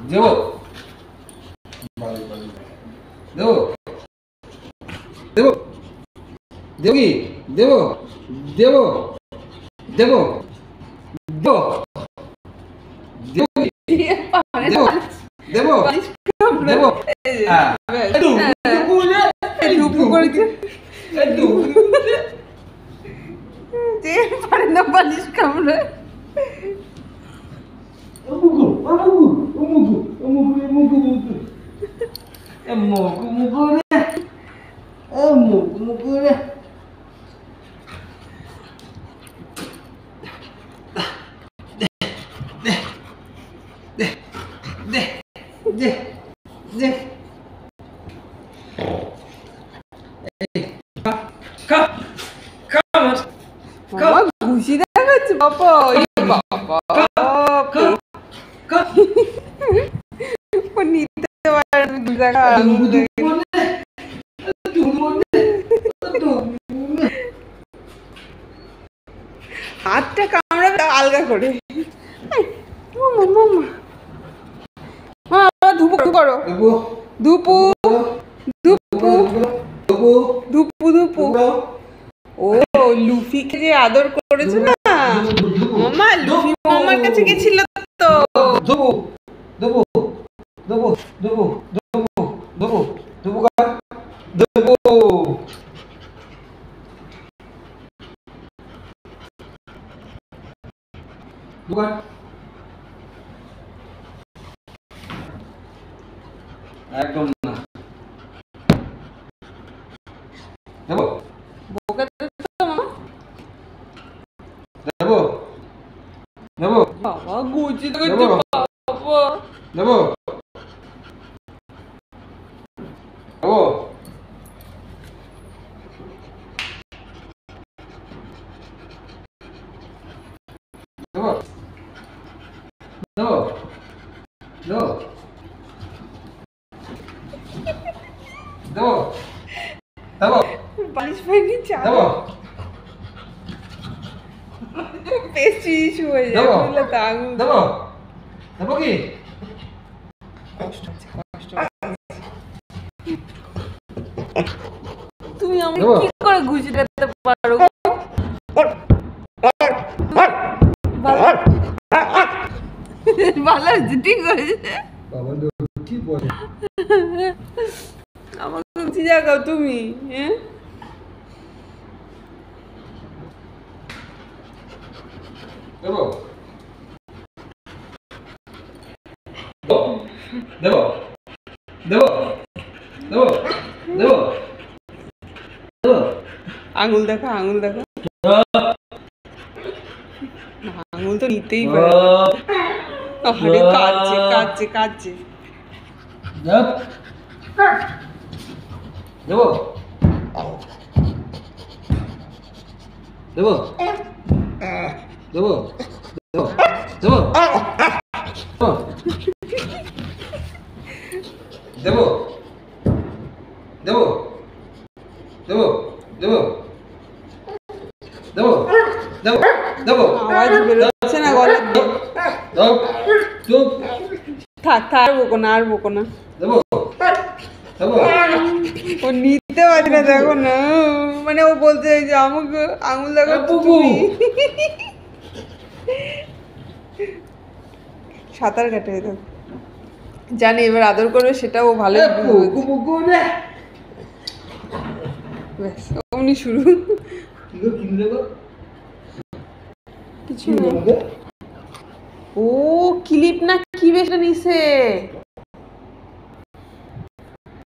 দেবো দেবো দেবো দেবো কি দেবো দেবো দেবো দেবো দেবো দেবো দেবো পারে না বালিশ কামড়ে। ঘুষি দেখাচ্ছে বাবা, নিতে পারে হাতটা কামড়াবে আলগা করে। ধুপু করো, ধুপু ধুপু ধুপু ধুপু। ও লুফিকে যে আদর করেছে না মামা, লুফি মামার কাছে গেছিল তো। দেবো দেবো দেবো দেবো দেবো দেবো দেবো দেবো দোকান একদম না দেবো বোকা তো মামা। দেবো দেবো বাবা গুচি তো করছে বাবা। দেবো দেবো দেবো দেবো দেবো দেবো দেবো বালিশ পাইনি চা দেবো বেশি ইস্যু হয়ে যায় দেবো বুঝলে তো আঙুল। দেবো দেবো কি কষ্ট হচ্ছে কষ্ট হচ্ছে। তুমি আমাকে কি করে ঘুষি দিতে পারো? ভালো হয়েছে, ঠিক হয়েছে। আমাকে ঘুষি জাগাও তুমি। হ্যাঁ দেবো দেবো দেবো দেবো দেবো দেবো আঙুল দেখা, আঙুল দেখা। আঙুল তো নিতেই পারে। আরে কাঁদছে কাঁদছে কাঁদছে। দেবো দেবো দেবো দেবো দেবো দেবো দেবো দেবো দেবো দেবো দেবো দেবো আওয়াজ বেরোচ্ছে না গলা দিয়ে। দাও চুপ থাক থাক, আর বকো না, আর বকো না। দেবো দেবো ও নিতে পারছি না, দেখো না, মানে ও বলছে যে আমাকে আঙুল দেখো বুবু। সাঁতার কাটে তো জানি, এবার আদর করবে সেটা ও ভালো। ব্যাস অমনি শুরু। কিছু না। ও ক্লিপ না কি বেশ নিছে।